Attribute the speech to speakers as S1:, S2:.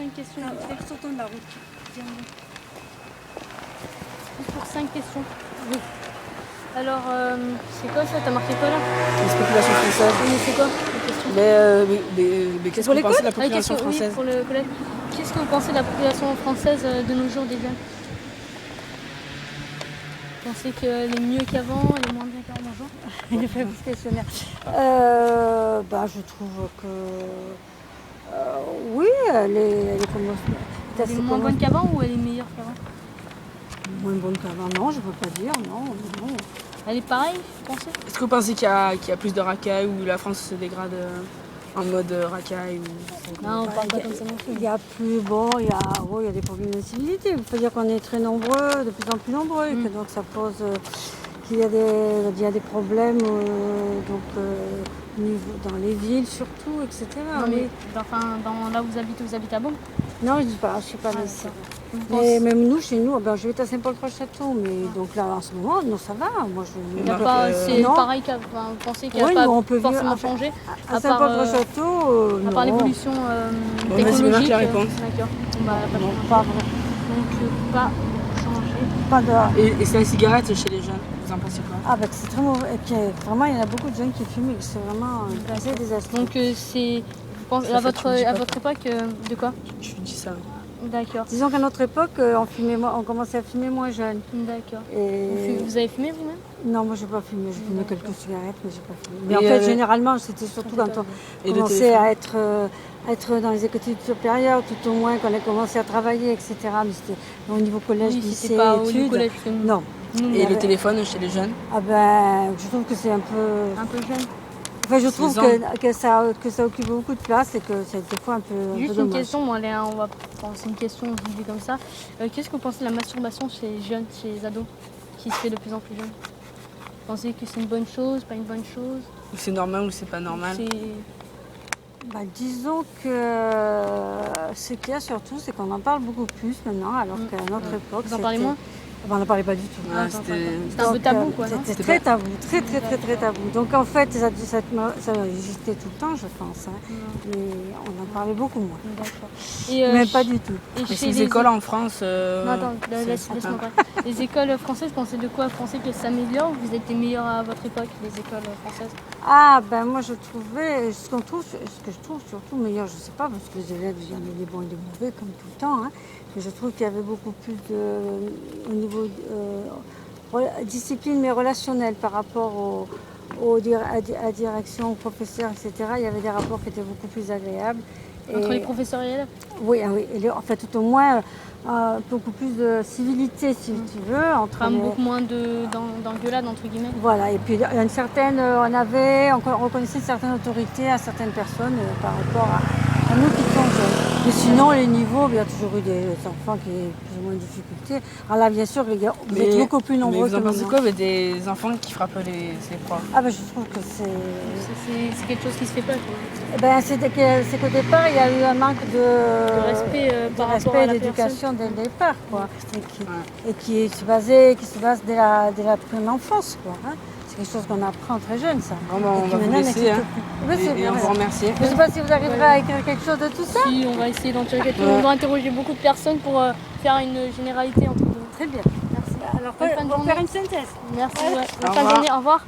S1: 5 questions.
S2: Sortons de la route.
S1: Pour 5 questions. Oui. Alors, c'est quoi ça? T'as marqué quoi là?
S3: Les populations françaises.
S1: Mais c'est quoi la question?
S3: Mais qu'est-ce que vous pensez de la population française?
S1: Oui, pour le collège. Qu'est-ce que vous pensez de la population française de nos jours déjà? Vous pensez qu'elle est mieux qu'avant, elle est moins bien qu'avant? Bonjour.
S2: Il est fait plus questionnaire. Je trouve que oui, elle est comme
S1: Elle est moins bonne qu'avant ou elle est meilleure qu'avant?
S2: moins bonne qu'avant. Non, je peux pas dire. Non.
S1: Elle est pareille, vous pensez?
S3: Est-ce que vous pensez qu'il y a plus de racailles ou la France se dégrade en mode racaille
S1: Non, on parle pas comme ça non plus.
S2: Il y a plus il y a des problèmes d'incivilité. Il faut dire qu'on est très nombreux, de plus en plus nombreux, et que donc ça pose qu'il y a des problèmes dans les villes surtout, etc.
S1: Non, mais là où vous habitez à Beaune?
S2: Non, je suis pas ici.
S1: Mais
S2: Mais même nous, chez nous, je vais à Saint-Paul-Trois-Châteaux, mais donc là en ce moment, non, ça va. Moi,
S1: c'est
S2: non.
S1: pareil qu'avant. Vous pensez qu'il n'y a
S2: Oui,
S1: pas
S2: on peut
S1: forcément changé
S2: à Saint-Paul-Trois-Châteaux,
S1: à part l'évolution
S3: Vas-y,
S1: technologique?
S3: la réponse.
S1: D'accord.
S2: non, pas vrai.
S1: Donc pas changé.
S2: Pas de...
S3: Et c'est la cigarette chez les jeunes, vous en pensez quoi?
S2: C'est très mauvais. Et puis, vraiment, il y en a beaucoup de jeunes qui fument et c'est vraiment assez désastreux.
S1: Donc c'est... À votre époque, de quoi?
S3: Je dis ça.
S1: D'accord.
S2: Disons qu'à notre époque, on commençait à fumer moins jeune.
S1: D'accord.
S2: Et...
S1: Vous avez fumé vous-même?
S2: Non, moi j'ai pas fumé. J'ai fumé quelques cigarettes, mais j'ai pas fumé. Mais en fait, généralement, c'était surtout quand on commençait à être dans les écoles supérieures, tout au moins quand on a commencé à travailler, etc. Mais c'était au niveau collège, lycée,
S1: c'était pas
S2: études.
S1: Au collège,
S2: non.
S3: Et le téléphone chez les jeunes?
S2: Je trouve que c'est un peu...
S1: Un peu jeune.
S2: Enfin, je trouve que ça occupe beaucoup de place et que c'est des fois un peu
S1: Juste
S2: dommage.
S1: une question, c'est une question vue comme ça. Qu'est-ce que vous pensez de la masturbation chez les jeunes, chez les ados, qui se fait de plus en plus jeune? Vous pensez que c'est une bonne chose, pas une bonne chose?
S3: Ou c'est normal ou c'est pas normal?
S2: Disons que ce qu'il y a surtout, c'est qu'on en parle beaucoup plus maintenant, alors qu'à notre époque,
S1: vous en parlez moins?
S2: On n'en parlait pas du tout.
S1: C'était un peu tabou, quoi, non?
S2: C'était très tabou, très tabou. Donc en fait, ça existait tout le temps, je pense. Mais on en parlait beaucoup moins.
S1: D'accord.
S2: Mais pas du tout.
S3: Et chez les écoles en France...
S1: Non, attends, laisse-moi parler. Les écoles françaises, pensez de quoi? Vous pensez qu'elles s'améliorent ou vous étiez meilleures à votre époque, les écoles françaises?
S2: Moi je trouvais, ce que je trouve surtout meilleur, je ne sais pas, parce que les élèves, il y en a des bons et des mauvais, comme tout le temps. Mais je trouve qu'il y avait beaucoup plus au niveau discipline, mais relationnel par rapport à direction, aux professeurs, etc. Il y avait des rapports qui étaient beaucoup plus agréables.
S1: Entre les professeurs et les élèves?
S2: Oui, en fait, tout au moins, beaucoup plus de civilité, si tu veux.
S1: Beaucoup moins d'engueulade, entre guillemets.
S2: Voilà, et puis on reconnaissait une certaine autorité à certaines personnes par rapport à nous qui sommes jeunes. Mais sinon, les niveaux, il y a toujours eu des enfants qui ont plus ou moins de difficultés. Alors là, bien sûr, vous êtes beaucoup plus nombreux que
S3: vous en pensez
S2: maintenant.
S3: quoi des enfants qui frappent les profs?
S2: Je trouve que
S1: c'est quelque chose qui se fait pas.
S2: C'est qu'au départ, il y a eu un manque de
S1: respect par rapport à
S2: et
S1: la
S2: d'éducation dès le départ, quoi. Et qui se base dès la première enfance, quoi. C'est quelque chose qu'on apprend très jeune, ça.
S3: On va vous laisser, et on vous remercie.
S2: Je ne sais pas si vous arriverez à écrire quelque chose de tout ça.
S1: Si, on va essayer d'en tirer quelque chose. On va interroger beaucoup de personnes pour faire une généralité entre nous.
S2: Très bien.
S1: Merci.
S2: Alors, on va faire une synthèse.
S1: Merci. Bonne fin de journée. Au revoir.